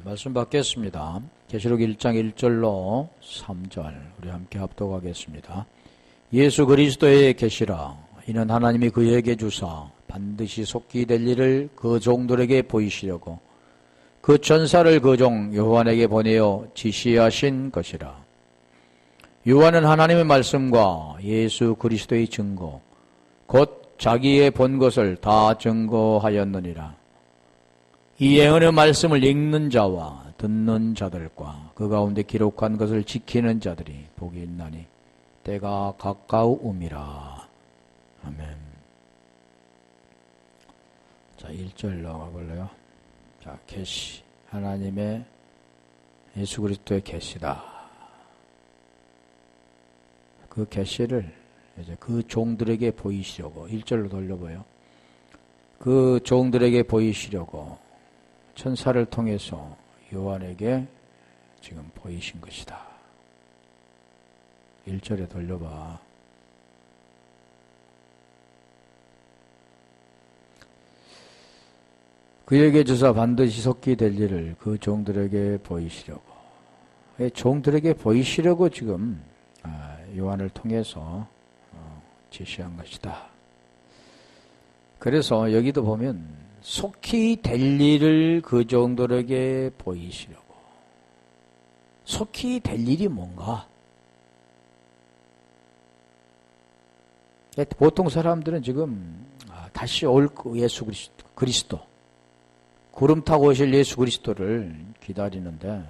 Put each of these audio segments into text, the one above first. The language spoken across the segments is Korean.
말씀 받겠습니다. 계시록 1장 1절로 3절 우리 함께 합독하겠습니다. 예수 그리스도의 계시라. 이는 하나님이 그에게 주사 반드시 속히 될 일을 그 종들에게 보이시려고 그 천사를 그 종 요한에게 보내어 지시하신 것이라. 요한은 하나님의 말씀과 예수 그리스도의 증거 곧 자기의 본 것을 다 증거하였느니라. 이 예언의 말씀을 읽는 자와 듣는 자들과 그 가운데 기록한 것을 지키는 자들이 복이 있나니 때가 가까우음이라. 아멘. 자, 1절 나가 볼래요? 자, 계시. 하나님의 예수 그리스도의 계시다. 그 계시를 이제 그 종들에게 보이시려고 1절로 돌려봐요. 그 종들에게 보이시려고 천사를 통해서 요한에게 지금 보이신 것이다. 1절에 돌려봐. 그에게 주사 반드시 속히 될 일을 그 종들에게 보이시려고. 종들에게 보이시려고 지금 요한을 통해서 지시한 것이다. 그래서 여기도 보면 속히 될 일을 그 종들에게 보이시려고. 속히 될 일이 뭔가? 보통 사람들은 지금 다시 올 예수 그리스도 구름 타고 오실 예수 그리스도를 기다리는데,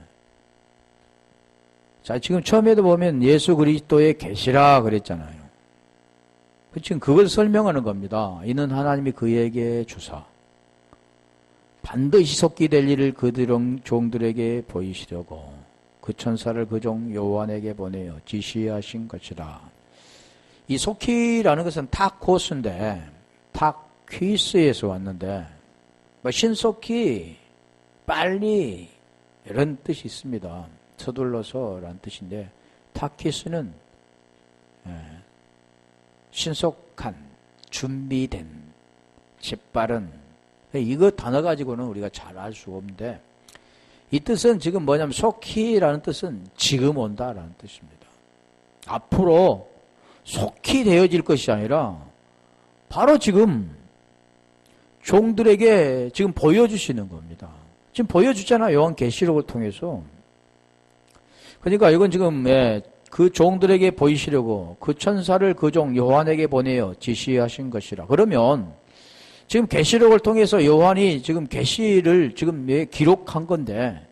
자, 지금 처음에도 보면 예수 그리스도의 계시라 그랬잖아요. 지금 그걸 설명하는 겁니다. 이는 하나님이 그에게 주사 반드시 속히 될 일을 그 종들에게 보이시려고 그 천사를 그 종 요한에게 보내어 지시하신 것이라. 이 속히라는 것은 타코스인데 타퀴스에서 왔는데 신속히 빨리 이런 뜻이 있습니다. 서둘러서라는 뜻인데 타퀴스는 신속한, 준비된, 재빠른, 이거 단어 가지고는 우리가 잘 알 수 없는데, 이 뜻은 지금 뭐냐면 속히라는 뜻은 지금 온다라는 뜻입니다. 앞으로 속히 되어질 것이 아니라 바로 지금 종들에게 지금 보여주시는 겁니다. 지금 보여주잖아요. 요한계시록을 통해서. 그러니까 이건 지금 그 종들에게 보이시려고 그 천사를 그 종 요한에게 보내어 지시하신 것이라. 그러면 지금 계시록을 통해서 요한이 지금 계시를 지금 기록한 건데,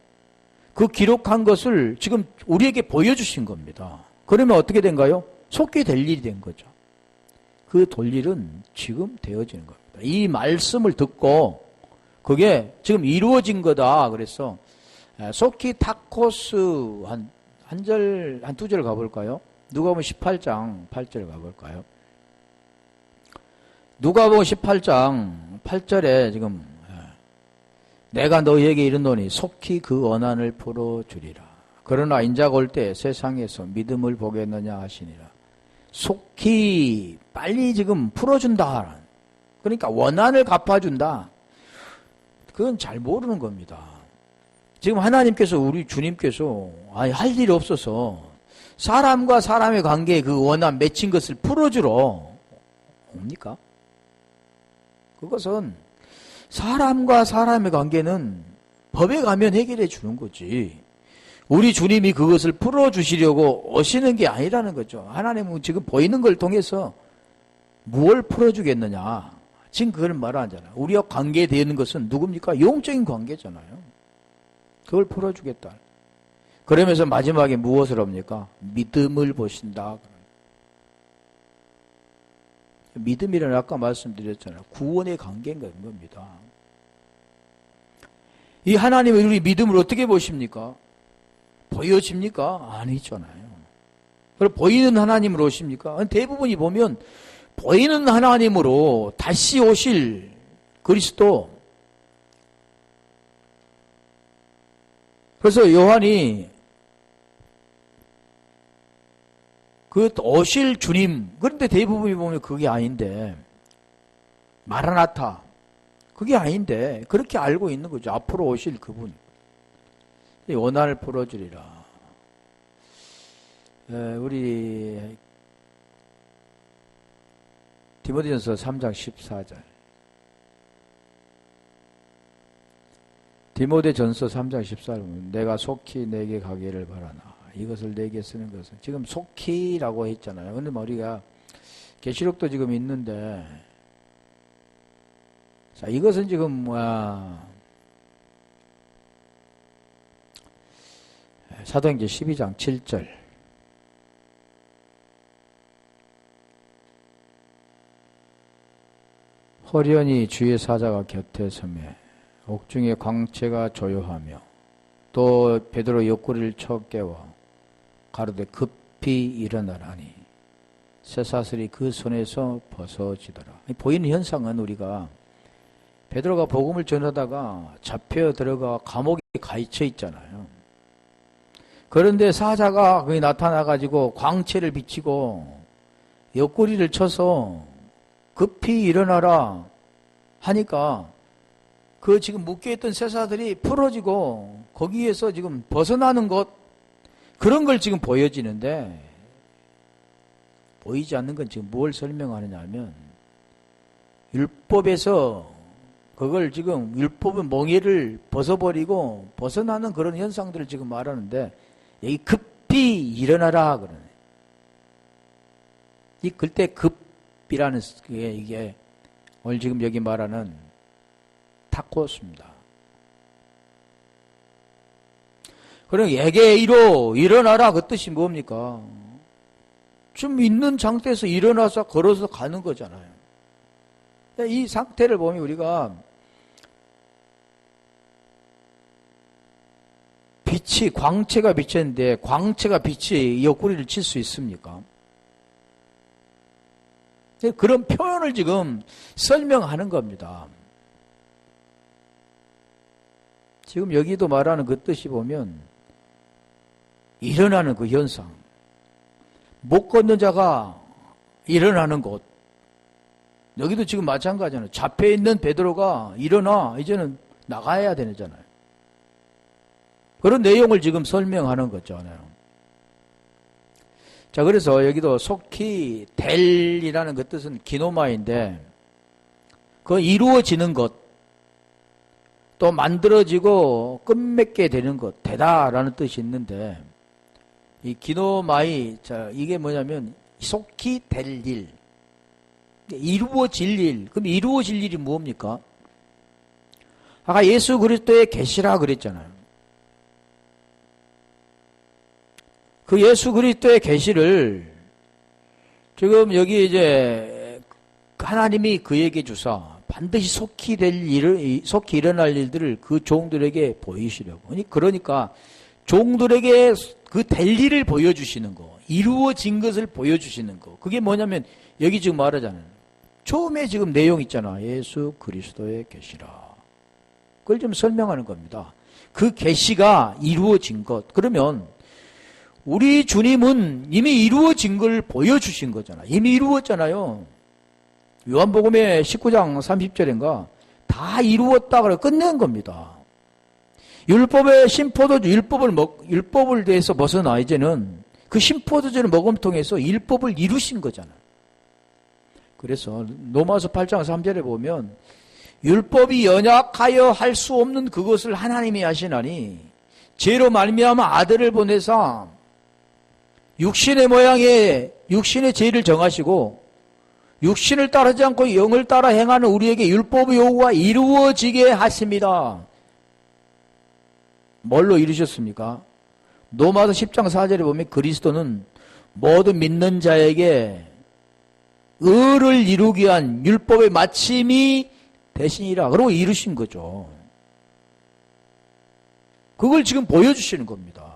그 기록한 것을 지금 우리에게 보여주신 겁니다. 그러면 어떻게 된가요? 속히 될 일이 된 거죠. 그 될 일은 지금 되어지는 겁니다. 이 말씀을 듣고 그게 지금 이루어진 거다. 그래서 속히 타코스 한 두 절 가볼까요? 누가복음 18장 8절 가볼까요? 누가복음 18장 8절에 지금 내가 너희에게 이르노니 속히 그 원한을 풀어주리라. 그러나 인자가 올 때 세상에서 믿음을 보겠느냐 하시니라. 속히 빨리 지금 풀어준다. 그러니까 원한을 갚아준다. 그건 잘 모르는 겁니다. 지금 하나님께서 우리 주님께서 할 일이 없어서 사람과 사람의 관계에 그 원한 맺힌 것을 풀어주러 옵니까? 그것은 사람과 사람의 관계는 법에 가면 해결해 주는 거지, 우리 주님이 그것을 풀어주시려고 오시는 게 아니라는 거죠. 하나님은 지금 보이는 걸 통해서 무엇을 풀어주겠느냐, 지금 그걸 말하잖아요. 우리와 관계되는 것은 누굽니까? 영적인 관계잖아요. 그걸 풀어주겠다. 그러면서 마지막에 무엇을 합니까? 믿음을 보신다. 믿음이라는 아까 말씀드렸잖아요. 구원의 관계인 겁니다. 이 하나님은 우리 믿음을 어떻게 보십니까? 보여집니까? 아니잖아요. 그럼 보이는 하나님으로 오십니까? 대부분이 보면 보이는 하나님으로 다시 오실 그리스도. 그래서 요한이 그 오실 주님, 그런데 대부분이 보면 그게 아닌데, 마라나타, 그게 아닌데 그렇게 알고 있는 거죠. 앞으로 오실 그분. 원한을 풀어주리라. 우리 디모데전서 3장 14절. 디모데전서 3장 14절. 내가 속히 내게 가기를 바라나. 이것을 내게 쓰는 것은 지금 속히라고 했잖아요. 근데 우리가 계시록도 지금 있는데, 자, 이것은 지금 뭐야? 사도행전 12장 7절. 호련히 주의 사자가 곁에 서매 옥중에 광채가 조요하며 또 베드로 옆구리를 쳐 깨워 가로되 급히 일어나라니 쇠사슬이 그 손에서 벗어지더라. 보이는 현상은 우리가 베드로가 복음을 전하다가 잡혀 들어가 감옥에 갇혀 있잖아요. 그런데 사자가 거기 나타나가지고 광채를 비치고 옆구리를 쳐서 급히 일어나라 하니까 그 지금 묶여있던 쇠사슬이 풀어지고 거기에서 지금 벗어나는 것, 그런 걸 지금 보여지는데, 보이지 않는 건 지금 뭘 설명하느냐 하면 율법에서 그걸 지금 율법의 멍에를 벗어버리고 벗어나는 그런 현상들을 지금 말하는데, 여기 급히 일어나라 그러네. 이 그때 급이라는 게 이게 오늘 지금 여기 말하는 타코스입니다. 그럼 예게 이로 일어나라 그 뜻이 뭡니까? 좀 있는 상태에서 일어나서 걸어서 가는 거잖아요. 이 상태를 보면 우리가 빛이, 광채가 비쳤는데 광채가 빛이 옆구리를 칠 수 있습니까? 그런 표현을 지금 설명하는 겁니다. 지금 여기도 말하는 그 뜻이 보면 일어나는 그 현상, 못 걷는 자가 일어나는 곳, 여기도 지금 마찬가지잖아요. 잡혀있는 베드로가 일어나 이제는 나가야 되잖아요. 그런 내용을 지금 설명하는 거잖아요. 자, 그래서 여기도 속히 델이라는 그 뜻은 기노마인데, 그 이루어지는 것, 또 만들어지고 끝맺게 되는 것, 되다라는 뜻이 있는데, 이 기노마이, 자, 이게 뭐냐면 속히 될 일, 이루어질 일. 그럼 이루어질 일이 뭡니까? 아까 예수 그리스도의 계시라 그랬잖아요. 그 예수 그리스도의 계시를 지금 여기 이제 하나님이 그에게 주사 반드시 속히 될 일을, 속히 일어날 일들을 그 종들에게 보이시려고. 그러니까 종들에게 그 될 일을 보여주시는 거, 이루어진 것을 보여주시는 거. 그게 뭐냐면 여기 지금 말하잖아요. 처음에 지금 내용 있잖아. 예수 그리스도의 계시라. 그걸 좀 설명하는 겁니다. 그 계시가 이루어진 것. 그러면 우리 주님은 이미 이루어진 걸 보여주신 거잖아. 이미 이루었잖아요. 요한복음의 19장 30절인가 다 이루었다 그래 끝낸 겁니다. 율법의 신포도주, 율법을 대해서 벗어나 이제는 그 신포도주를 먹음 통해서 율법을 이루신 거잖아. 그래서 로마서 8장 3절에 보면 율법이 연약하여 할 수 없는 그것을 하나님이 하시나니 죄로 말미암아 아들을 보내사 육신의 모양의 육신의 죄를 정하시고 육신을 따르지 않고 영을 따라 행하는 우리에게 율법의 요구가 이루어지게 하십니다. 뭘로 이루셨습니까? 로마서 10장 4절에 보면 그리스도는 모든 믿는 자에게 의를 이루기 위한 율법의 마침이 되시니라. 그러고 이루신 거죠. 그걸 지금 보여주시는 겁니다.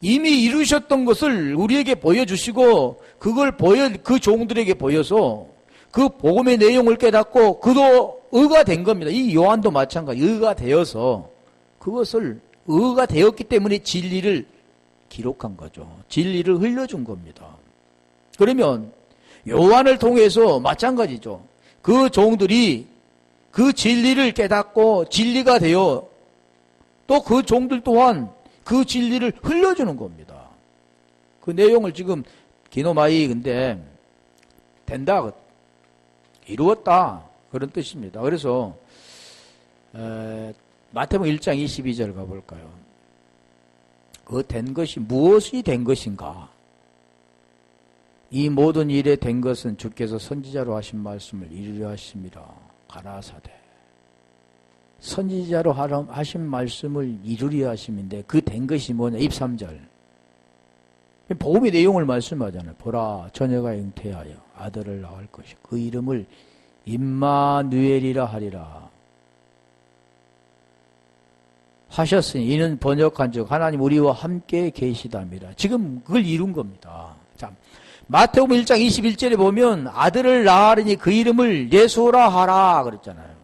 이미 이루셨던 것을 우리에게 보여주시고 그걸 그 종들에게 보여서 그 복음의 내용을 깨닫고 그도 의가 된 겁니다. 이 요한도 마찬가지 의가 되어서 그것을 의가 되었기 때문에 진리를 기록한 거죠. 진리를 흘려준 겁니다. 그러면 요한을 통해서 마찬가지죠. 그 종들이 그 진리를 깨닫고 진리가 되어 또 그 종들 또한 그 진리를 흘려주는 겁니다. 그 내용을 지금 기노마이 근데 된다, 이루었다 그런 뜻입니다. 그래서 마태복음 1장 22절 가볼까요? 그 된 것이 무엇이 된 것인가? 이 모든 일에 된 것은 주께서 선지자로 하신 말씀을 이루려 하심이라 가라사대. 선지자로 하신 말씀을 이루려 하심인데 그 된 것이 뭐냐? 23절. 복음의 내용을 말씀하잖아요. 보라, 처녀가 잉태하여 아들을 낳을 것이요 그 이름을 임마누엘이라 하리라 하셨으니 이는 번역한즉 하나님 우리와 함께 계시답니다. 지금 그걸 이룬 겁니다. 자, 마태복음 1장 21절에 보면 아들을 낳으리니 그 이름을 예수라 하라 그랬잖아요.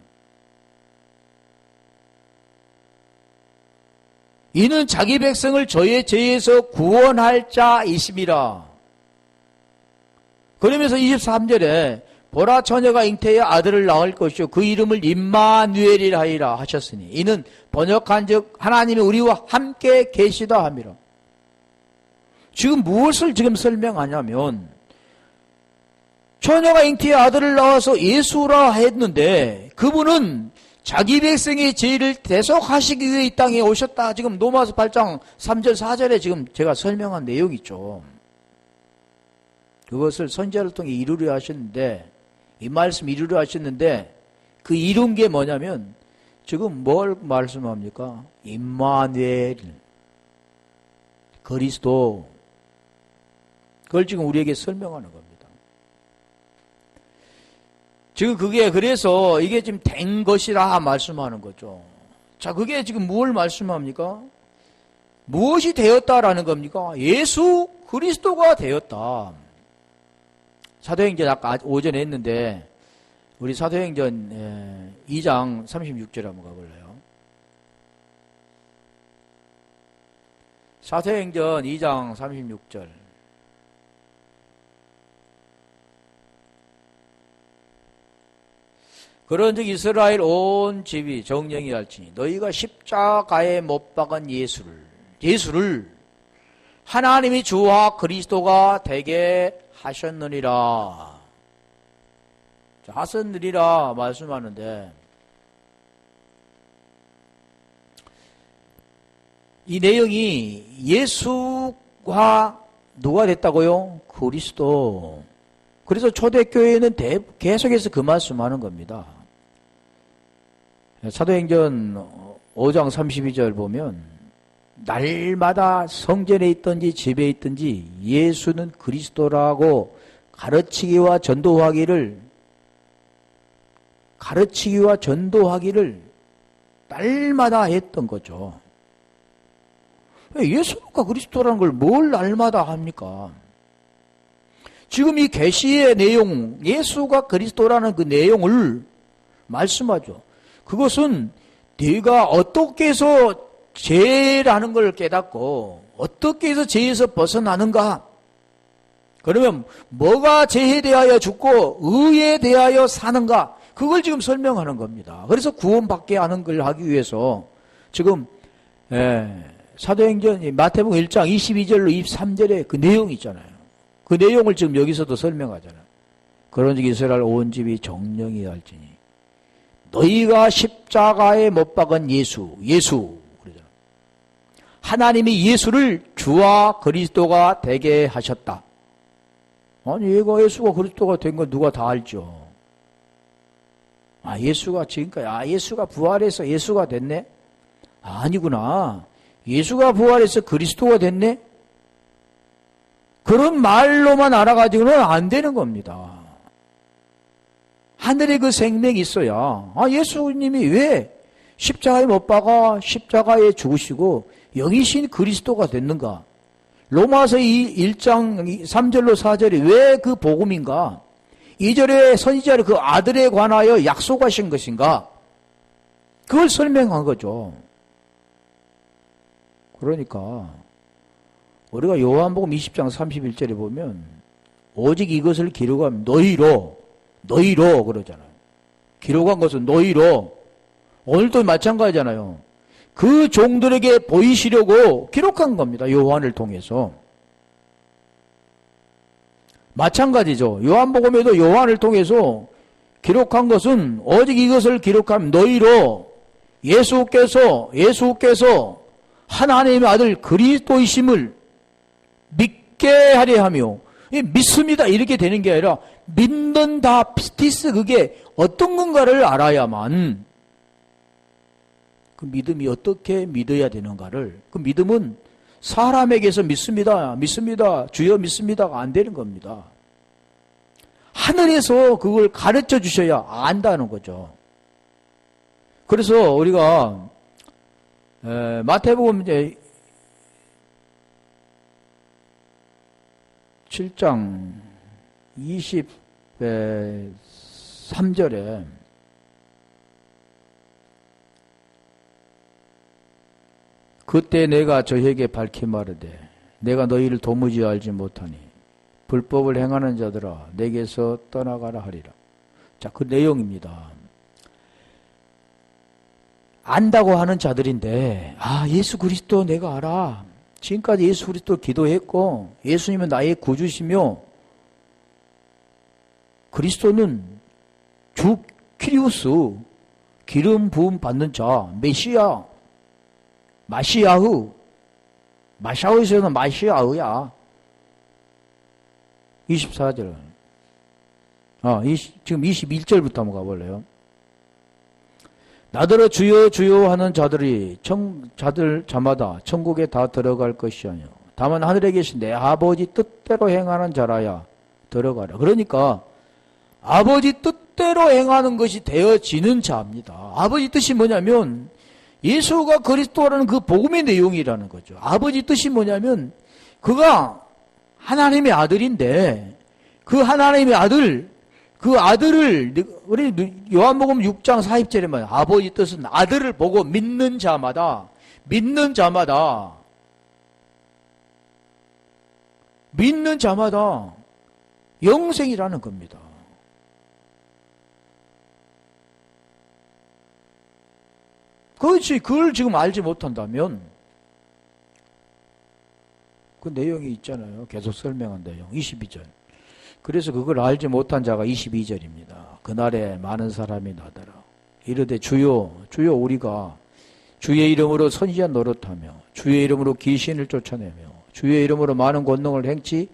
이는 자기 백성을 저의 죄에서 구원할 자이심이라. 그러면서 23절에 보라 처녀가 잉태하여 아들을 낳을 것이요 그 이름을 임마누엘이라 하리라 하셨으니 이는 번역한즉 하나님이 우리와 함께 계시다 함이라. 지금 무엇을 지금 설명하냐면 처녀가 잉태하여 아들을 낳아서 예수라 했는데 그분은 자기 백성의 죄를 대속하시기 위해 이 땅에 오셨다. 지금 로마서 8장 3절 4절에 지금 제가 설명한 내용이 있죠. 그것을 선지자를 통해 이루려 하셨는데 이 말씀 이루려 하셨는데 그 이룬 게 뭐냐면 지금 뭘 말씀합니까? 임마누엘 그리스도 그걸 지금 우리에게 설명하는 겁니다. 지금 그게 그래서 이게 지금 된 것이라 말씀하는 거죠. 자, 그게 지금 뭘 말씀합니까? 무엇이 되었다라는 겁니까? 예수 그리스도가 되었다. 사도행전 아까 오전에 했는데 우리 사도행전 2장 36절 한번 가볼래요? 사도행전 2장 36절. 그런즉 이스라엘 온 집이 정령이 할지니 너희가 십자가에 못 박은 예수를 하나님이 주와 그리스도가 되게 하셨느니라. 하셨느니라 말씀하는데 이 내용이 예수가 누가 됐다고요? 그리스도. 그래서 초대교회는 계속해서 그 말씀하는 겁니다. 사도행전 5장 32절 보면 날마다 성전에 있든지 집에 있든지 예수는 그리스도라고 가르치기와 전도하기를 날마다 했던 거죠. 예수가 그리스도라는 걸 뭘 날마다 합니까? 지금 이 계시의 내용, 예수가 그리스도라는 그 내용을 말씀하죠. 그것은 네가 어떻게 해서 죄라는 걸 깨닫고 어떻게 해서 죄에서 벗어나는가? 그러면 뭐가 죄에 대하여 죽고 의에 대하여 사는가? 그걸 지금 설명하는 겁니다. 그래서 구원받게 하는 걸 하기 위해서 지금 사도행전 마태복음 1장 22절로 23절에 그 내용이 있잖아요. 그 내용을 지금 여기서도 설명하잖아요. 그런즉 이스라엘 온 집이 정령이 할지니 너희가 십자가에 못 박은 예수 그러잖아요. 하나님이 예수를 주와 그리스도가 되게 하셨다. 아니 얘가 예수가 그리스도가 된 건 누가 다 알죠. 예수가 지금까지 예수가 부활해서 예수가 됐네? 아니구나. 예수가 부활해서 그리스도가 됐네? 그런 말로만 알아가지고는 안 되는 겁니다. 하늘에 그 생명이 있어야 예수님이 왜 십자가에 못 박아 십자가에 죽으시고 영이신 그리스도가 됐는가? 로마서 1장 3절로 4절이 왜 그 복음인가? 2절에 선지자를 그 아들에 관하여 약속하신 것인가? 그걸 설명한 거죠. 그러니까 우리가 요한복음 20장 31절에 보면 오직 이것을 기록하면 너희로 그러잖아요. 기록한 것은 너희로. 오늘도 마찬가지잖아요. 그 종들에게 보이시려고 기록한 겁니다. 요한을 통해서. 마찬가지죠. 요한복음에도 요한을 통해서 기록한 것은 오직 이것을 기록한 너희로 예수께서 하나님의 아들 그리스도이심을 믿게 하려 하며, 믿습니다 이렇게 되는 게 아니라 믿는다 피스티스, 그게 어떤 건가를 알아야만 그 믿음이 어떻게 믿어야 되는가를, 그 믿음은 사람에게서 믿습니다 주여 믿습니다가 안 되는 겁니다. 하늘에서 그걸 가르쳐 주셔야 안다는 거죠. 그래서 우리가 마태복음 이제 7장 23절에 그때 내가 저에게 밝히 말하되 내가 너희를 도무지 알지 못하니 불법을 행하는 자들아 내게서 떠나가라 하리라. 자, 그 내용입니다. 안다고 하는 자들인데, 예수 그리스도 내가 알아. 지금까지 예수 그리스도 기도했고 예수님은 나의 구주시며 그리스도는 주 키리우스, 기름 부음 받는 자, 메시아, 마샤흐에서는 마시아흐야. 24절. 지금 21절부터 한번 가볼래요. 나더러 주여 주여 하는 자들 자마다 천국에 다 들어갈 것이 아니요 다만 하늘에 계신 내 아버지 뜻대로 행하는 자라야 들어가라. 그러니까 아버지 뜻대로 행하는 것이 되어지는 자입니다. 아버지 뜻이 뭐냐면 예수가 그리스도라는 그 복음의 내용이라는 거죠. 아버지 뜻이 뭐냐면 그가 하나님의 아들인데 그 하나님의 아들, 그 아들을 우리 요한복음 6장 40절에 말이야. 아버지 뜻은 아들을 보고 믿는 자마다 영생이라는 겁니다. 그렇지. 그걸 지금 알지 못한다면 그 내용이 있잖아요. 계속 설명한 내용. 22절. 그래서 그걸 알지 못한 자가 22절입니다. 그날에 많은 사람이 나더라. 이르되 주여 주여 우리가 주의 이름으로 선지자 노릇하며 주의 이름으로 귀신을 쫓아내며 주의 이름으로 많은 권능을 행치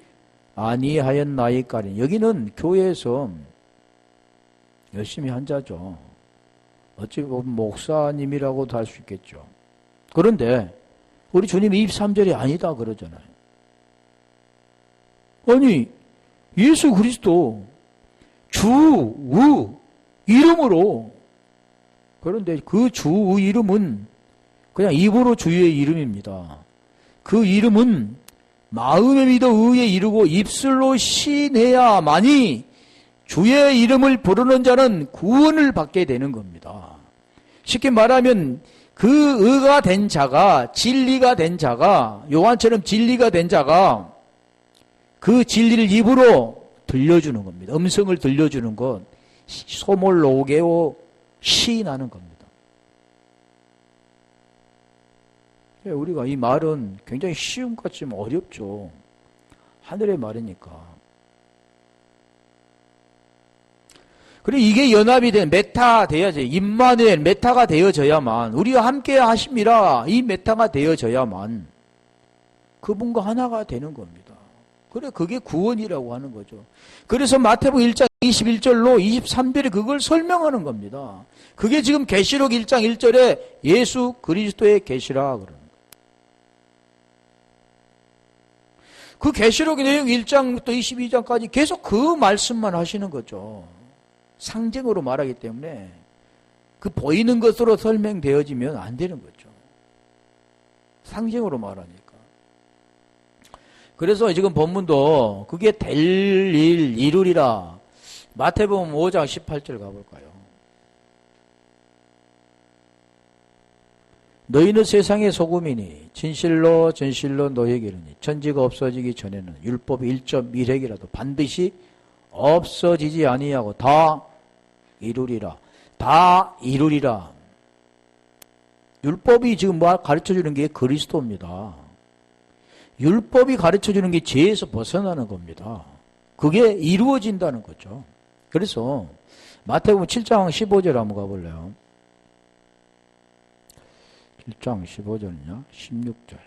아니하였나이까니. 여기는 교회에서 열심히 한 자죠. 어찌 보면 목사님이라고도 할 수 있겠죠. 그런데 우리 주님 23절이 아니다 그러잖아요. 아니 예수 그리스도 주의 이름으로, 그런데 그 주의 이름은 그냥 입으로 주의 이름입니다. 그 이름은 마음에 믿어 의에 이르고 입술로 시인해야만이 주의 이름을 부르는 자는 구원을 받게 되는 겁니다. 쉽게 말하면 그 의가 된 자가, 진리가 된 자가, 요한처럼 진리가 된 자가 그 진리를 입으로 들려주는 겁니다. 음성을 들려주는 것, 소몰로게오 시인하는 겁니다. 우리가 이 말은 굉장히 쉬운 것 같지만 어렵죠. 하늘의 말이니까. 그리고 이게 연합이 된 메타 되어야지. 임마누엘 메타가 되어져야만, 우리와 함께 하심이라 이 메타가 되어져야만 그분과 하나가 되는 겁니다. 그래, 그게 구원이라고 하는 거죠. 그래서 마태복음 1장 21절로 23절에 그걸 설명하는 겁니다. 그게 지금 계시록 1장 1절에 예수 그리스도의 계시라 그러는 거예요. 그 계시록의 내용 1장부터 22장까지 계속 그 말씀만 하시는 거죠. 상징으로 말하기 때문에 그 보이는 것으로 설명되어지면 안 되는 거죠. 상징으로 말하니까. 그래서 지금 본문도 그게 될 일 이루리라. 마태복음 5장 18절 가볼까요? 너희는 세상의 소금이니 진실로 진실로 너희에게 이르니 천지가 없어지기 전에는 율법이 1.1획이라도 반드시 없어지지 아니하고 다 이루리라. 다 이루리라. 율법이 지금 뭐 가르쳐 주는 게 그리스도입니다. 율법이 가르쳐 주는 게 죄에서 벗어나는 겁니다. 그게 이루어진다는 거죠. 그래서 마태복음 7장 15절 한번 가볼래요. 7장 15절이냐? 16절.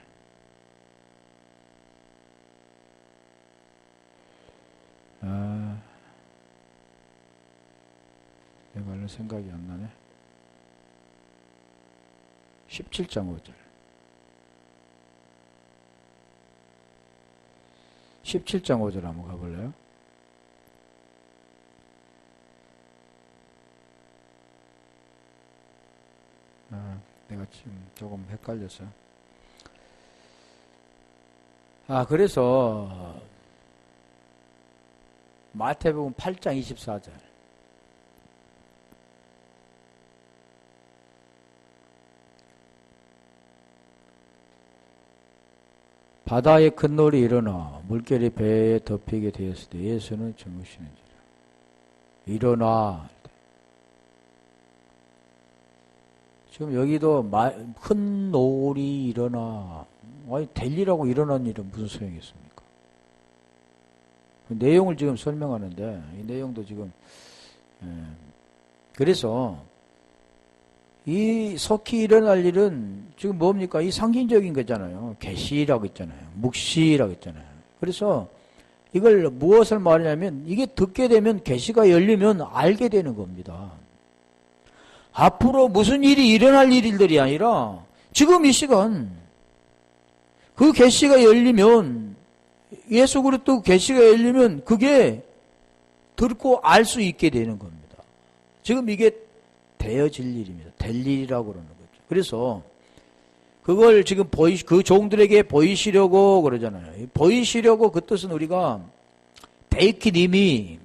내가 얼른 생각이 안 나네. 17장 5절. 17장 5절 한번 가볼래요? 내가 지금 조금 헷갈렸어요. 그래서 마태복음 8장 24절. 바다에 큰 놀이 일어나 물결이 배에 덮이게 되었을 때 예수는 주무시는지라. 일어나. 지금 여기도 큰 놀이 일어나. 아니, 될 일하고 일어난 일은 무슨 소용이 있습니까? 그 내용을 지금 설명하는데, 이 내용도 지금, 그래서, 이 속히 일어날 일은 지금 뭡니까? 이 상징적인 거잖아요. 계시라고 했잖아요. 묵시라고 했잖아요. 그래서 이걸 무엇을 말하냐면, 이게 듣게 되면 계시가 열리면 알게 되는 겁니다. 앞으로 무슨 일이 일어날 일들이 아니라 지금 이 시간 그 계시가 열리면, 예수 그리스도 계시가 열리면 그게 듣고 알 수 있게 되는 겁니다. 지금 이게 되어질 일입니다. 될 일이라고 그러는 거죠. 그래서 그걸 지금 그 종들에게 보이시려고 그러잖아요. 보이시려고 그 뜻은 우리가 데이키님이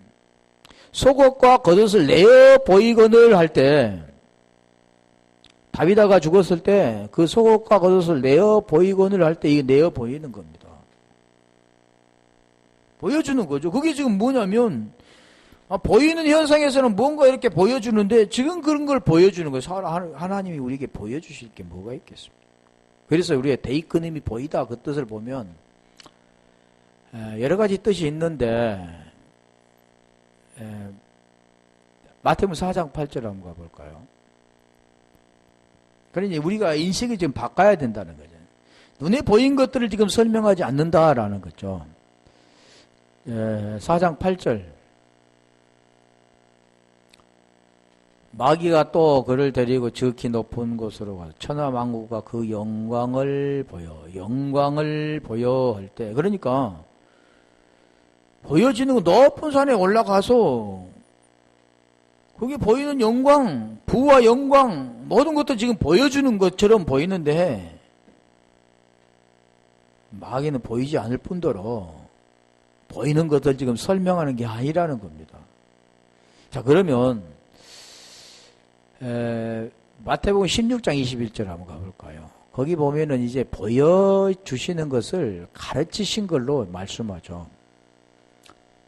속옷과 겉옷을 내어 보이거늘 할 때, 다비다가 죽었을 때 그 속옷과 겉옷을 내어 보이거늘 할 때 이게 내어 보이는 겁니다. 보여주는 거죠. 그게 지금 뭐냐면, 보이는 현상에서는 뭔가 이렇게 보여주는데 지금 그런 걸 보여주는 거예요. 하나님이 우리에게 보여주실 게 뭐가 있겠습니까? 그래서 우리의 데이크님이 보이다 그 뜻을 보면 여러 가지 뜻이 있는데, 마태복음 4장 8절 한번 가볼까요? 그러니 우리가 인식을 지금 바꿔야 된다는 거죠. 눈에 보인 것들을 지금 설명하지 않는다라는 거죠. 4장 8절. 마귀가 또 그를 데리고 지극히 높은 곳으로 가서 천하만국과 그 영광을 보여 할 때, 그러니까 보여지는 거 높은 산에 올라가서 거기 보이는 영광, 부와 영광, 모든 것도 지금 보여주는 것처럼 보이는데 마귀는 보이지 않을 뿐더러 보이는 것들 지금 설명하는 게 아니라는 겁니다. 자, 그러면 마태복음 16장 21절 한번 가볼까요? 거기 보면은 이제 보여주시는 것을 가르치신 걸로 말씀하죠.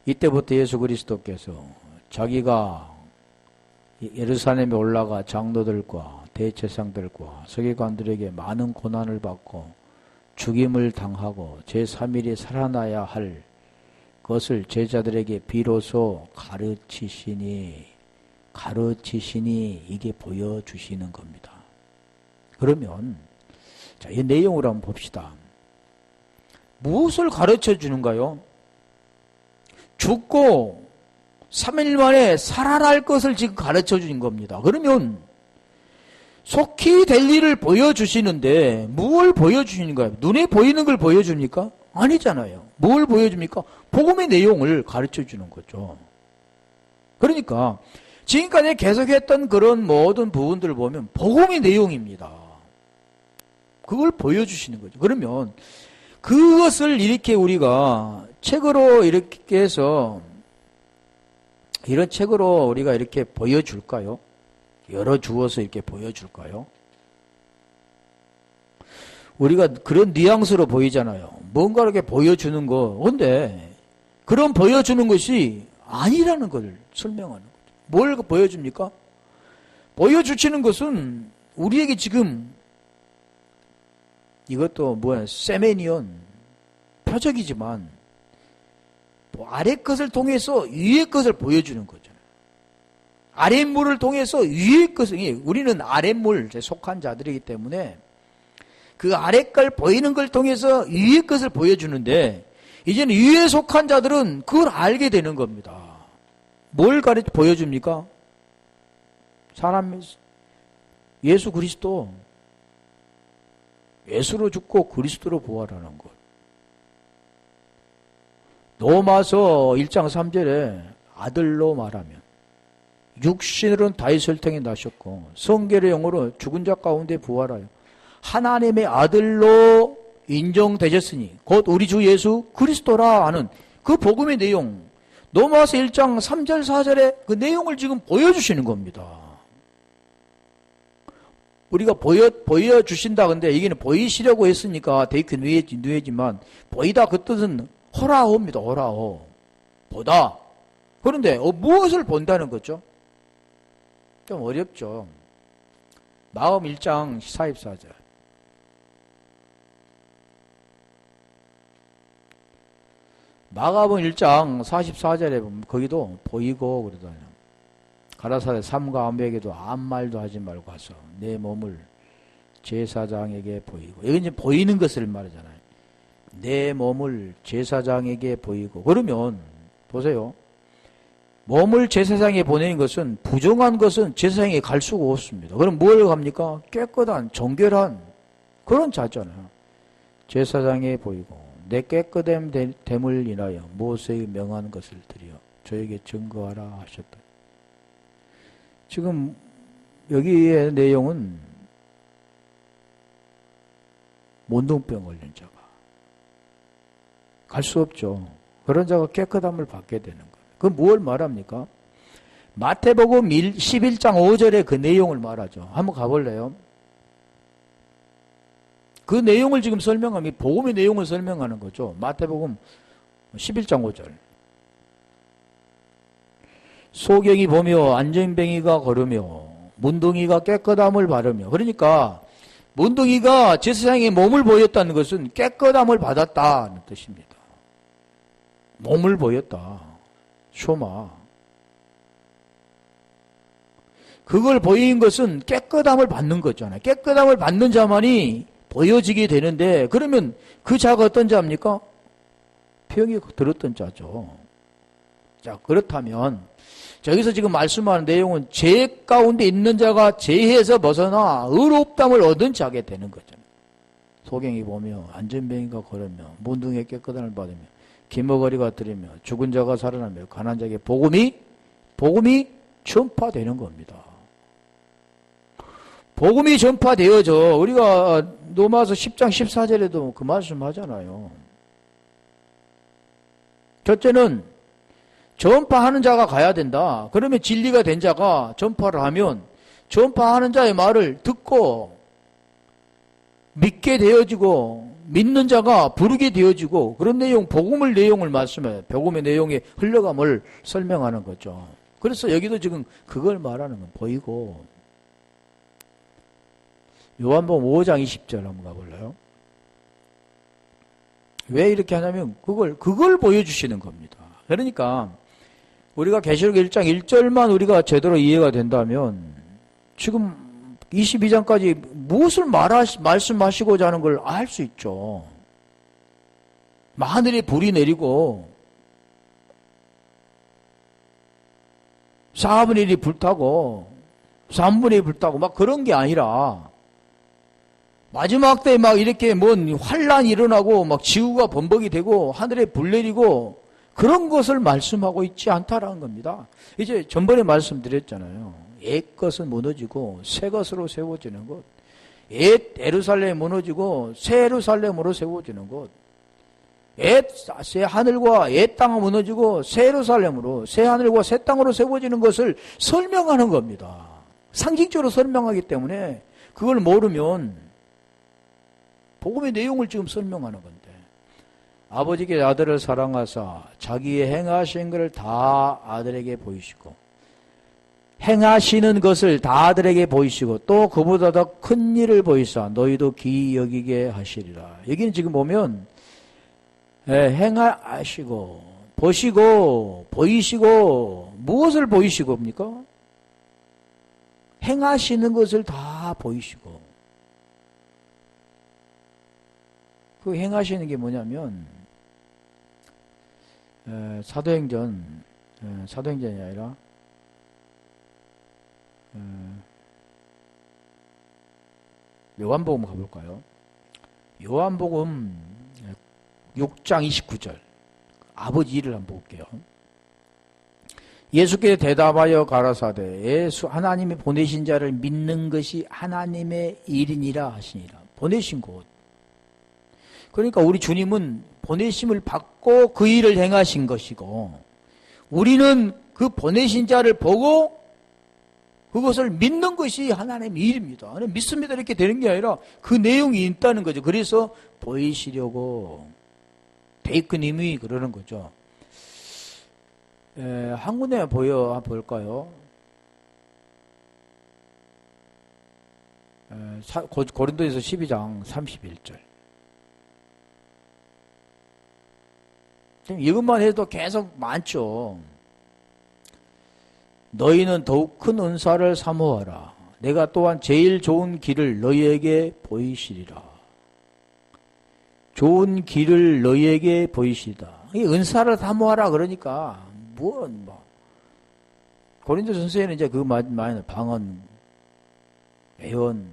이때부터 예수 그리스도께서 자기가 예루살렘에 올라가 장로들과 대제사장들과 서기관들에게 많은 고난을 받고 죽임을 당하고 제3일에 살아나야 할 것을 제자들에게 비로소 가르치시니 이게 보여주시는 겁니다. 그러면 자, 이 내용을 한번 봅시다. 무엇을 가르쳐 주는가요? 죽고 3일 만에 살아날 것을 지금 가르쳐 주는 겁니다. 그러면 속히 될 일을 보여주시는데 뭘 보여주시는가요? 눈에 보이는 걸 보여줍니까? 아니잖아요. 뭘 보여줍니까? 복음의 내용을 가르쳐 주는 거죠. 그러니까 지금까지 계속했던 그런 모든 부분들을 보면 복음의 내용입니다. 그걸 보여주시는 거죠. 그러면 그것을 이렇게 우리가 책으로 이렇게 해서 이런 책으로 우리가 이렇게 보여줄까요? 열어주어서 이렇게 보여줄까요? 우리가 그런 뉘앙스로 보이잖아요. 뭔가 이렇게 보여주는 거. 근데 그런 보여주는 것이 아니라는 걸 설명하는 거죠. 뭘 보여줍니까? 보여주시는 것은 우리에게 지금 이것도 뭐야, 세메니온 표적이지만 뭐 아래 것을 통해서 위의 것을 보여주는 거잖아요. 아랫물을 통해서 위의 것을, 우리는 아랫물에 속한 자들이기 때문에 그 아래 걸 보이는 걸 통해서 위의 것을 보여주는데, 이제는 위에 속한 자들은 그걸 알게 되는 겁니다. 뭘 보여줍니까? 사람, 예수 그리스도, 예수로 죽고 그리스도로 부활하는 것. 로마서 1장 3절에 아들로 말하면 육신으로는 다윗 혈통에 나셨고 성결의 영으로 죽은 자 가운데 부활하여 하나님의 아들로 인정되셨으니 곧 우리 주 예수 그리스도라 하는 그 복음의 내용, 로마서 1장 3절 4절에 그 내용을 지금 보여주시는 겁니다. 우리가 보여주신다. 근데 이게는 보이시려고 했으니까 되게 누해지만, 보이다 그 뜻은 호라호입니다. 호라호. 보다. 그런데 무엇을 본다는 거죠? 좀 어렵죠. 마음 1장 44절. 마가복음 1장 44절에 보면 거기도 보이고 그러잖아요. 가라사대 삼가 암에게도 아무 말도 하지 말고 가서 내 몸을 제사장에게 보이고, 여기 이제 보이는 것을 말하잖아요. 내 몸을 제사장에게 보이고. 그러면 보세요. 몸을 제사장에 보내는 것은, 부정한 것은 제사장에 갈 수가 없습니다. 그럼 뭘 갑니까? 깨끗한 정결한 그런 자잖아요. 제사장에 보이고 내 깨끗됨을 인하여 모세의 명한 것을 드려 저에게 증거하라 하셨다. 지금 여기의 내용은 몬둥병 걸린 자가 갈 수 없죠. 그런 자가 깨끗함을 받게 되는 거예요. 그건 무엇을 말합니까? 마태복음 11장 5절에 그 내용을 말하죠. 한번 가볼래요? 그 내용을 지금 설명하면 복음의 내용을 설명하는 거죠. 마태복음 11장 5절. 소경이 보며 안전뱅이가 걸으며 문둥이가 깨끗함을 바르며. 그러니까 문둥이가 제사장의 몸을 보였다는 것은 깨끗함을 받았다는 뜻입니다. 몸을 보였다. 쇼마. 그걸 보인 것은 깨끗함을 받는 거잖아요. 깨끗함을 받는 자만이 보여지게 되는데, 그러면 그 자가 어떤 자입니까? 병이 들었던 자죠. 자, 그렇다면 저기서 지금 말씀하는 내용은 죄 가운데 있는 자가 죄에서 벗어나 의롭담을 얻은 자게 되는 거잖아요. 소경이 보며 안전뱅이가 걸으며 문둥이의 깨끗함을 받으며 기머거리가 들으며 죽은 자가 살아나며 가난한 자에게 복음이 전파되는 겁니다. 복음이 전파되어져. 우리가 로마서 10장 14절에도 그 말씀 하잖아요. 첫째는 전파하는 자가 가야 된다. 그러면 진리가 된 자가 전파를 하면 전파하는 자의 말을 듣고 믿게 되어지고 믿는 자가 부르게 되어지고, 그런 복음의 내용을 말씀해요. 복음의 내용의 흘러감을 설명하는 거죠. 그래서 여기도 지금 그걸 말하는 건 보이고. 요한복음 5장 20절 한번 가볼래요? 왜 이렇게 하냐면 그걸 보여주시는 겁니다. 그러니까 우리가 계시록 1장 1절만 우리가 제대로 이해가 된다면 지금 22장까지 무엇을 말씀하시고자 하는 걸 알 수 있죠. 하늘에 불이 내리고 4분의 1이 불타고 3분의 1이 불타고 막 그런 게 아니라, 마지막 때 막 이렇게 뭔 환란이 일어나고 막 지구가 범벅이 되고 하늘에 불 내리고 그런 것을 말씀하고 있지 않다라는 겁니다. 이제 전번에 말씀드렸잖아요. 옛 것은 무너지고 새 것으로 세워지는 것. 옛 예루살렘이 무너지고 새 예루살렘으로 세워지는 것. 새 하늘과 옛 땅은 무너지고 새 예루살렘으로, 새 하늘과 새 땅으로 세워지는 것을 설명하는 겁니다. 상징적으로 설명하기 때문에 그걸 모르면 복음의 내용을 지금 설명하는 건데, 아버지께 아들을 사랑하사 자기의 행하신 것을 다 아들에게 보이시고 행하시는 것을 다들에게 보이시고 또 그보다 더 큰 일을 보이사 너희도 귀히 여기게 하시리라. 여기는 지금 보면 행하시고 보시고 보이시고 무엇을 보이시고 옵니까? 행하시는 것을 다 보이시고 그 행하시는 게 뭐냐면 사도행전이 아니라 요한복음 가볼까요? 요한복음 6장 29절 아버지 일을 한번 볼게요. 예수께서 대답하여 가라사대 예수 하나님이 보내신 자를 믿는 것이 하나님의 일이니라 하시니라. 보내신 곳. 그러니까 우리 주님은 보내심을 받고 그 일을 행하신 것이고 우리는 그 보내신 자를 보고 그것을 믿는 것이 하나님의 일입니다. 믿습니다 이렇게 되는 게 아니라 그 내용이 있다는 거죠. 그래서 보이시려고 데이크님이 그러는 거죠. 한 군데 볼까요? 고린도에서 12장 31절. 이것만 해도 계속 많죠. 너희는 더욱 큰 은사를 사모하라. 내가 또한 제일 좋은 길을 너희에게 보이시리라. 좋은 길을 너희에게 보이시리라. 이 은사를 사모하라 그러니까 고린도 전서에는 이제 그 많이 방언, 예언,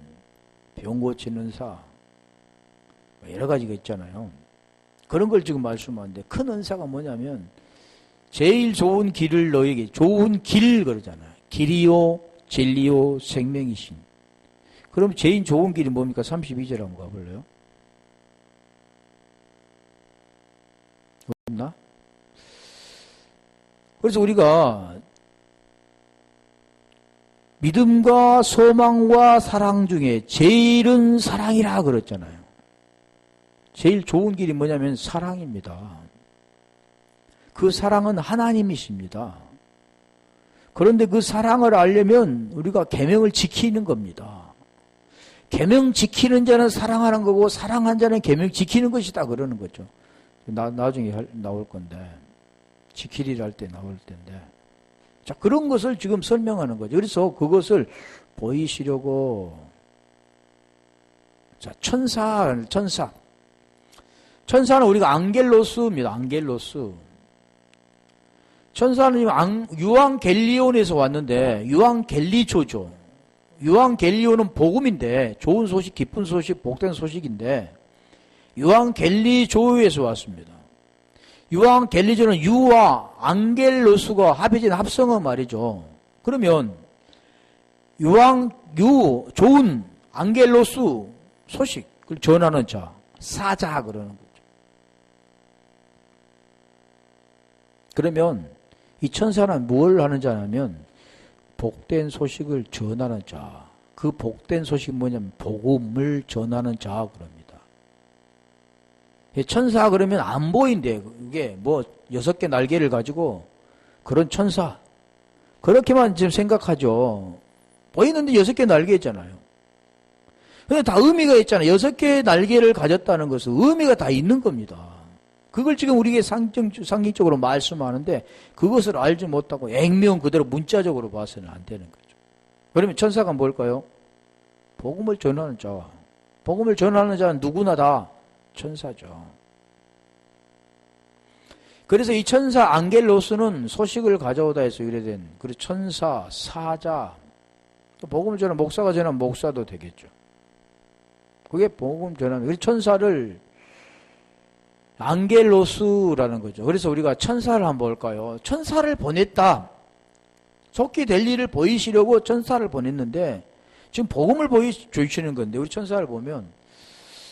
병 고치는 은사 여러 가지가 있잖아요. 그런 걸 지금 말씀하는데 큰 은사가 뭐냐면 제일 좋은 길을 너에게 좋은 길 그러잖아요. 길이요 진리요 생명이신. 그럼 제일 좋은 길이 뭡니까? 32절 한번 가볼래요? 없나? 그래서 우리가 믿음과 소망과 사랑 중에 제일은 사랑이라 그랬잖아요. 제일 좋은 길이 뭐냐면 사랑입니다. 그 사랑은 하나님이십니다. 그런데 그 사랑을 알려면 우리가 계명을 지키는 겁니다. 계명 지키는 자는 사랑하는 거고 사랑한 자는 계명 지키는 것이다 그러는 거죠. 나중에 나올 건데 지키리라 할 때 나올 텐데 자 그런 것을 지금 설명하는 거죠. 그래서 그것을 보이시려고 자 천사는 우리가 앙겔로스입니다. 앙겔로스. 천사는 유앙겔리온에서 왔는데 유앙겔리조죠. 유앙겔리온은 복음인데 좋은 소식, 기쁜 소식, 복된 소식인데 유앙겔리조에서 왔습니다. 유앙겔리조는 유와 앙겔로스가 합해진 합성어 말이죠. 그러면 좋은 앙겔로스 소식을 전하는 자, 사자 그러는 거죠. 그러면 이 천사는 뭘 하는 자냐면 복된 소식을 전하는 자. 그 복된 소식이 뭐냐면 복음을 전하는 자 그럽니다. 천사 그러면 안 보인대. 그게 6개 날개를 가지고 그런 천사. 그렇게만 지금 생각하죠. 보이는데 6개 날개 있잖아요. 근데 다 의미가 있잖아요. 6개의 날개를 가졌다는 것은 의미가 다 있는 겁니다. 그걸 지금 우리에게 상징적으로 말씀하는데 그것을 알지 못하고 액면 그대로 문자적으로 봐서는 안 되는 거죠. 그러면 천사가 뭘까요? 복음을 전하는 자. 복음을 전하는 자는 누구나 다 천사죠. 그래서 이 천사 앙겔로스는 소식을 가져오다 해서 유래된 그리고 천사, 사자, 복음을 전하는 목사가 전하면 목사도 되겠죠. 그게 복음 전하는 그래서 천사를 앙겔로스라는 거죠. 그래서 우리가 천사를 한번 볼까요? 천사를 보냈다. 속히 될 일을 보이시려고 천사를 보냈는데 지금 복음을 보여주시는 건데 우리 천사를 보면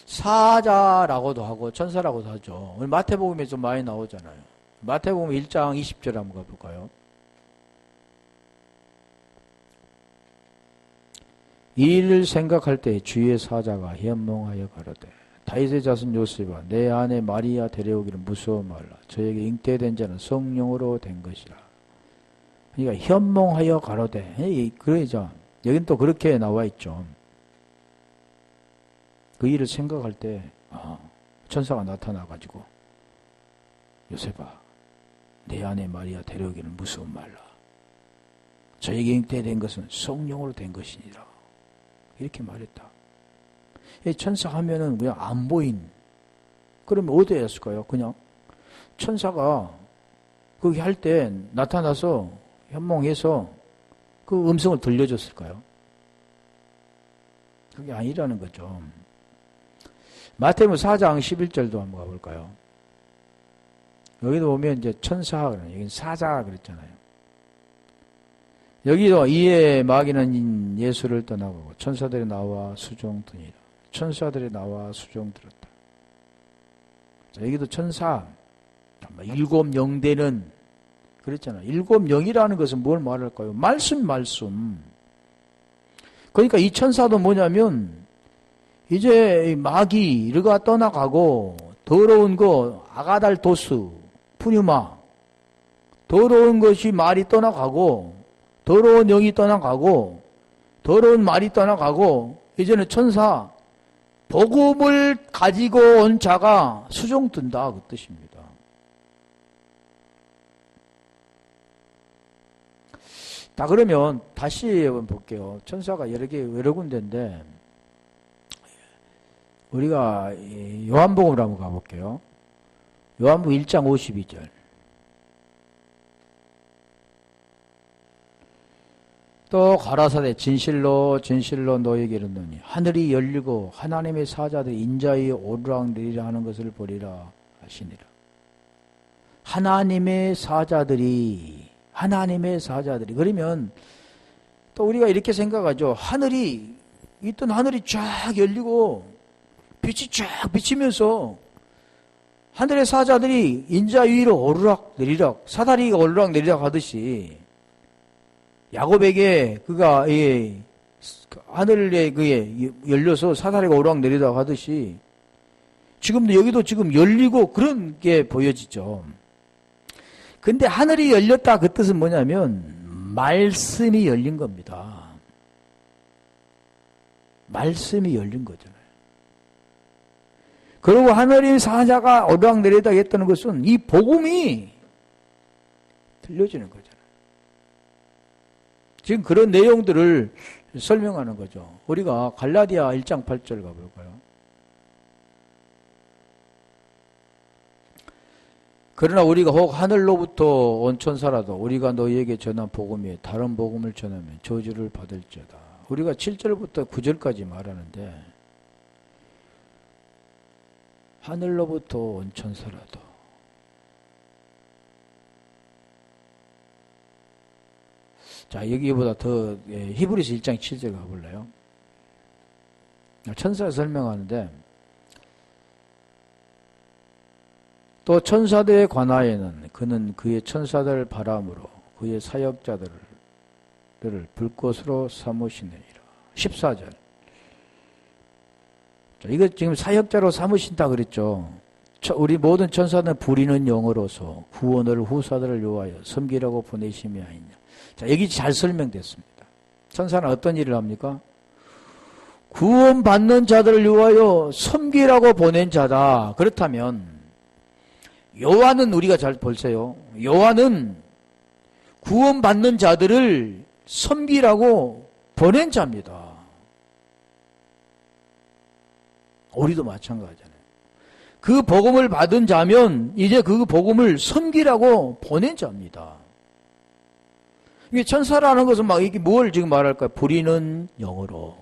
사자라고도 하고 천사라고도 하죠. 우리 마태복음에 좀 많이 나오잖아요. 마태복음 1장 20절 한번 가볼까요? 이 일을 생각할 때 주의 사자가 현몽하여 가로되 다윗의 자손 요셉아 내 아내 마리아 데려오기를 무서워 말라. 저에게 잉태된 자는 성령으로 된 것이라. 그러니까 현몽하여 가로되. 그러죠. 여긴 또 그렇게 나와 있죠. 그 일을 생각할 때 천사가 나타나가지고 요셉아, 내 아내 마리아 데려오기를 무서운 말라. 저에게 잉태된 것은 성령으로 된 것이니라. 이렇게 말했다. 천사 하면은 그냥 안 보인. 그러면 어디에 했을까요? 그냥 천사가 그게 할 때 나타나서 현몽해서 그 음성을 들려줬을까요? 그게 아니라는 거죠. 마태복음 4장 11절도 한번 가볼까요? 여기도 보면 이제 천사, 여기는 사자 그랬잖아요. 여기도 이에 마귀는 예수를 떠나고 천사들이 나와 수종드니라. 천사들이 나와 수종들었다. 자, 여기도 천사, 일곱 영대는 그랬잖아요. 일곱 영이라는 것은 뭘 말할까요? 말씀. 그러니까 이 천사도 뭐냐면 이제 마귀가 떠나가고 더러운 거 아가달도스, 푸뉴마, 더러운 것이 말이 떠나가고 더러운 영이 떠나가고 더러운 말이 떠나가고 이제는 천사, 복음을 가지고 온 자가 수종든다 그 뜻입니다. 자, 그러면 다시 한번 볼게요. 천사가 여러 군데인데 우리가 요한복음으로 한번 가볼게요. 요한복음 1장 52절. 또 가라사대 진실로 너에게 이르노니 하늘이 열리고 하나님의 사자들이 인자의 오르락내리락 하는 것을 보리라 하시니라. 하나님의 사자들이 그러면 또 우리가 이렇게 생각하죠. 있던 하늘이 쫙 열리고 빛이 쫙 비치면서 하늘의 사자들이 인자 위로 오르락내리락, 사다리가 오르락내리락 하듯이 야곱에게 그가 하늘에 그게 열려서 사다리가 오르락내리락 하듯이 지금도 여기도 지금 열리고 그런 게 보여지죠. 근데 하늘이 열렸다 그 뜻은 뭐냐면 말씀이 열린 겁니다. 말씀이 열린 거잖아요. 그리고 하늘의 사자가 오르락내리락 했다는 것은 이 복음이 들려지는 거잖아요. 지금 그런 내용들을 설명하는 거죠. 우리가 갈라디아 1장 8절 가볼까요? 그러나 우리가 혹 하늘로부터 온 천사라도 우리가 너희에게 전한 복음에 다른 복음을 전하면 저주를 받을지어다. 우리가 7절부터 9절까지 말하는데 하늘로부터 온 천사라도 자, 여기보다 더 히브리서 1장 7절 가볼래요? 천사 설명하는데 또 천사들에 관하여는 그는 그의 천사들 바람으로 그의 사역자들을 불꽃으로 삼으시느니라. 14절. 자, 이거 지금 사역자로 삼으신다 그랬죠. 우리 모든 천사는 부리는 영으로서 구원을 후사들을 위하여 섬기라고 보내심이 아니냐. 자, 여기 잘 설명됐습니다. 천사는 어떤 일을 합니까? 구원받는 자들을 위하여 섬기라고 보낸 자다. 그렇다면 요한은 우리가 잘 보세요. 요한은 구원받는 자들을 섬기라고 보낸 자입니다. 우리도 마찬가지잖아요. 그 복음을 받은 자면 이제 그 복음을 섬기라고 보낸 자입니다. 이게 천사라는 것은 이게 뭘 지금 말할까요? 부리는 영으로.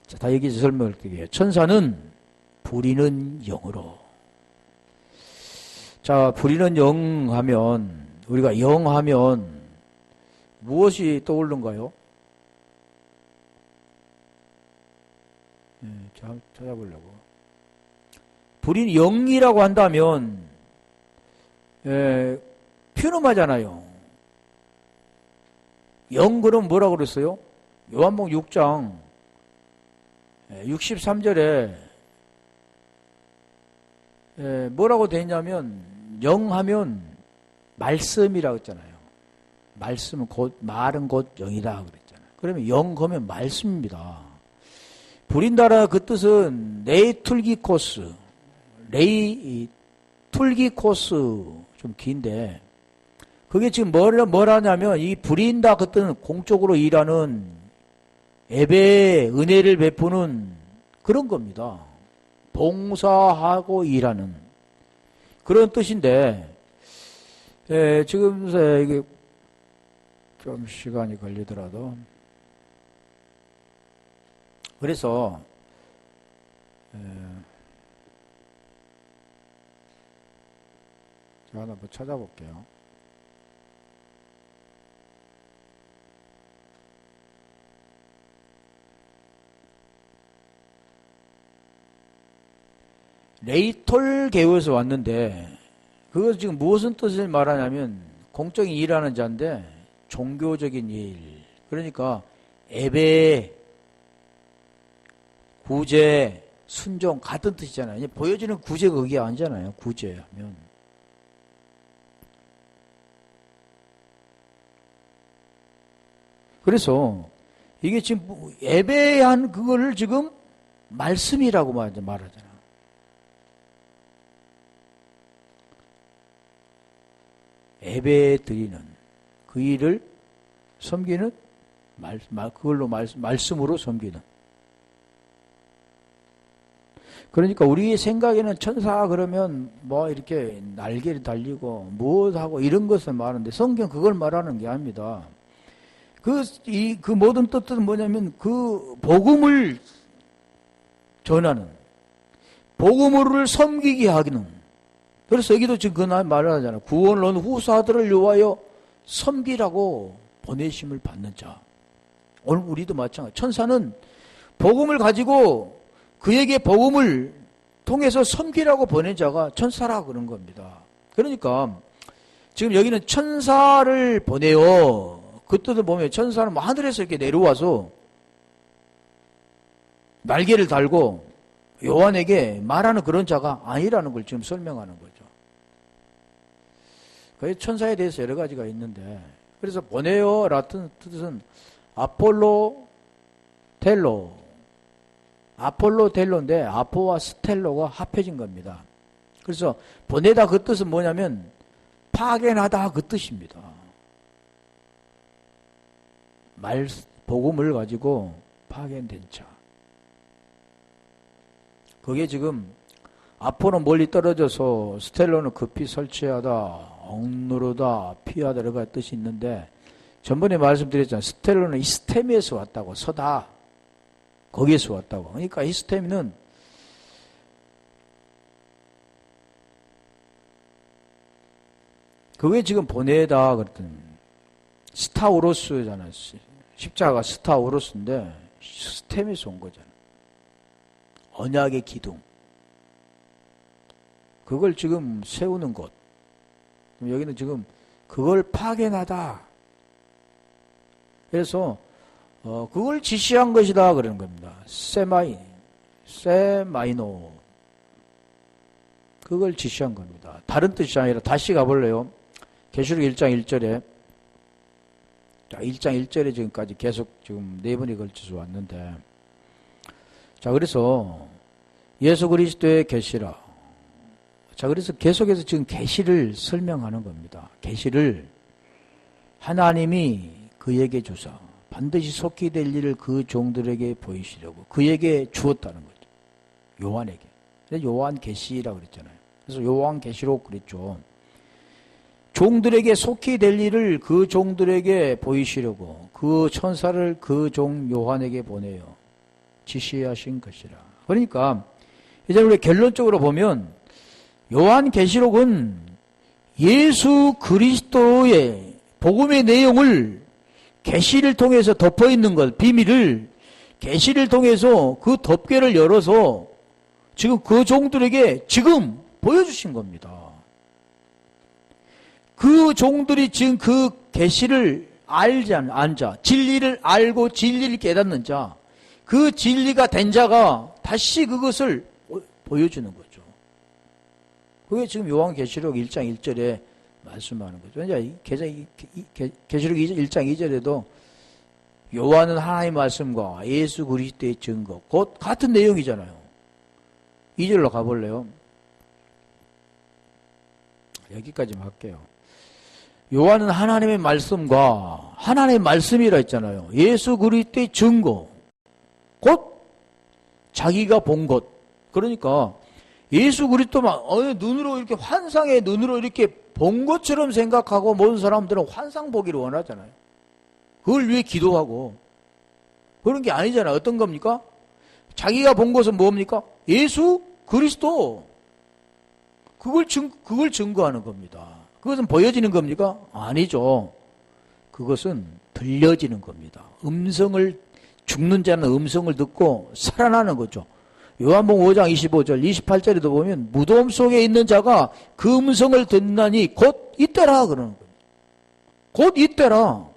자, 다 여기서 설명을 드릴게요. 천사는 부리는 영으로. 자, 부리는 영 하면, 우리가 영 하면 무엇이 떠오르는가요? 찾아보려고. 부리는 영이라고 한다면, 퓨너마잖아요. 영 그럼 뭐라고 그랬어요? 요한복음 6장 63절에 뭐라고 되어 있냐면 영 하면 말씀이라고 했잖아요. 말씀은 말은 곧 영이다 그랬잖아요. 그러면 영 그러면 말씀입니다. 부린다라 그 뜻은 레이툴기코스, 레이툴기코스 좀 긴데 그게 지금 뭐라냐면 이 부린다 그 뜻은 공적으로 일하는 예배 은혜를 베푸는 그런 겁니다. 봉사하고 일하는 그런 뜻인데 지금 이게 좀 시간이 걸리더라도 그래서 제가 하나 뭐 찾아볼게요. 레이톨게오에서 왔는데 그거 지금 무슨 뜻을 말하냐면 공적인 일하는 자인데 종교적인 일 그러니까 예배, 구제, 순종 같은 뜻이잖아요. 보여지는 구제가 그게 아니잖아요. 구제하면 그래서 이게 지금 예배한 그거를 지금 말씀이라고 말하잖아요. 예배 드리는 그 일을 섬기는 그걸로 말씀으로 섬기는. 그러니까 우리 생각에는 천사 그러면 뭐 이렇게 날개를 달리고 무엇하고 이런 것을 말하는데 성경 그걸 말하는 게 아닙니다. 그 모든 뜻은 뭐냐면 그 복음을 전하는 복음을 섬기게 하기는. 그래서 여기도 지금 그 말을 하잖아요. 구원을 얻은 후사들을 위하여 섬기라고 보내심을 받는 자. 오늘 우리도 마찬가지. 천사는 복음을 가지고 그에게 복음을 통해서 섬기라고 보낸 자가 천사라 그런 겁니다. 그러니까 지금 여기는 천사를 보내요. 그 뜻을 보면 천사는 뭐 하늘에서 이렇게 내려와서 날개를 달고 요한에게 말하는 그런 자가 아니라는 걸 지금 설명하는 거죠. 그 천사에 대해서 여러 가지가 있는데 그래서 보내요 라는 뜻은 아폴로 텔로인데 아포와 스텔로가 합해진 겁니다. 그래서 보내다 그 뜻은 뭐냐면 파견하다 그 뜻입니다. 복음을 가지고 파견된 자. 그게 지금 아포는 멀리 떨어져서 스텔로는 급히 설치하다, 억누르다, 피하다 여러 가지 뜻이 있는데 전번에 말씀드렸잖아요. 스텔로는 이스테미에서 왔다고 서다. 거기에서 왔다고. 그러니까 이스테미는 그게 지금 보내다 그랬더니 스타우로스잖아요. 십자가 스타우로스인데 스템에서 온 거잖아요. 언약의 기둥. 그걸 지금 세우는 곳. 여기는 지금 그걸 파견하다. 그래서 그걸 지시한 것이다 그러는 겁니다. 세마이노. 그걸 지시한 겁니다. 다른 뜻이 아니라 다시 가볼래요. 계시록 1장 1절에 1장 1절에 지금까지 계속 지금 4번에 걸쳐서 왔는데 자 그래서 예수 그리스도의 계시라. 자 그래서 계속해서 지금 계시를 설명하는 겁니다. 계시를 하나님이 그에게 주사 반드시 속히 될 일을 그 종들에게 보이시려고 그에게 주었다는 거죠. 요한에게. 요한 계시라고 그랬잖아요. 그래서 요한 계시록 그랬죠. 종들에게 속히 될 일을 그 종들에게 보이시려고 그 천사를 그 종 요한에게 보내요. 지시하신 것이라. 그러니까 이제 우리 결론적으로 보면 요한 계시록은 예수 그리스도의 복음의 내용을 계시를 통해서 덮어 있는 것, 비밀을 계시를 통해서 그 덮개를 열어서 지금 그 종들에게 지금 보여주신 겁니다. 그 종들이 지금 그 계시를 알지 않은 자, 진리를 알고 진리를 깨닫는 자, 그 진리가 된 자가 다시 그것을 보여주는 거죠. 그게 지금 요한계시록 1장 1절에 말씀하는 거죠. 이제 계시록 1장 2절에도 요한은 하나님의 말씀과 예수 그리스도의 증거, 곧 같은 내용이잖아요. 2절로 가볼래요? 여기까지만 할게요. 요한은 하나님의 말씀과 하나님의 말씀이라 했잖아요. 예수 그리스도의 증거, 곧 자기가 본 것. 그러니까 예수 그리스도만 눈으로 이렇게 환상의 눈으로 이렇게 본 것처럼 생각하고 모든 사람들은 환상 보기를 원하잖아요. 그걸 위해 기도하고 그런 게 아니잖아요. 어떤 겁니까? 자기가 본 것은 뭡니까? 예수 그리스도. 그걸 증거하는 겁니다. 그것은 보여지는 겁니까? 아니죠. 그것은 들려지는 겁니다. 죽는 자는 음성을 듣고 살아나는 거죠. 요한복음 5장 25절, 28절에도 보면 무덤 속에 있는 자가 그 음성을 듣나니 곧 이때라 그러는 거예요. 곧 이때라.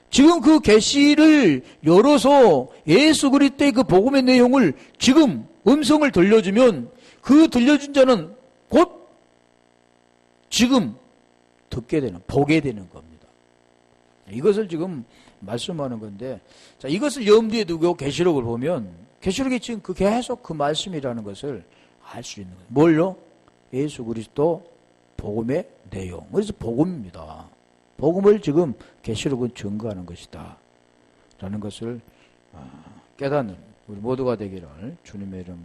지금 그 계시를 열어서 예수 그리스도의 그 복음의 내용을 지금 음성을 들려주면 그 들려준 자는 곧 지금 듣게 되는, 보게 되는 겁니다. 이것을 지금 말씀하는 건데, 자, 이것을 염두에 두고 계시록을 보면 계시록이 지금 계속 그 말씀이라는 것을 알 수 있는 거예요. 뭘요? 예수 그리스도 복음의 내용. 그래서 복음입니다. 복음을 지금 계시록은 증거하는 것이다 라는 것을 깨닫는 우리 모두가 되기를 주님의 이름으로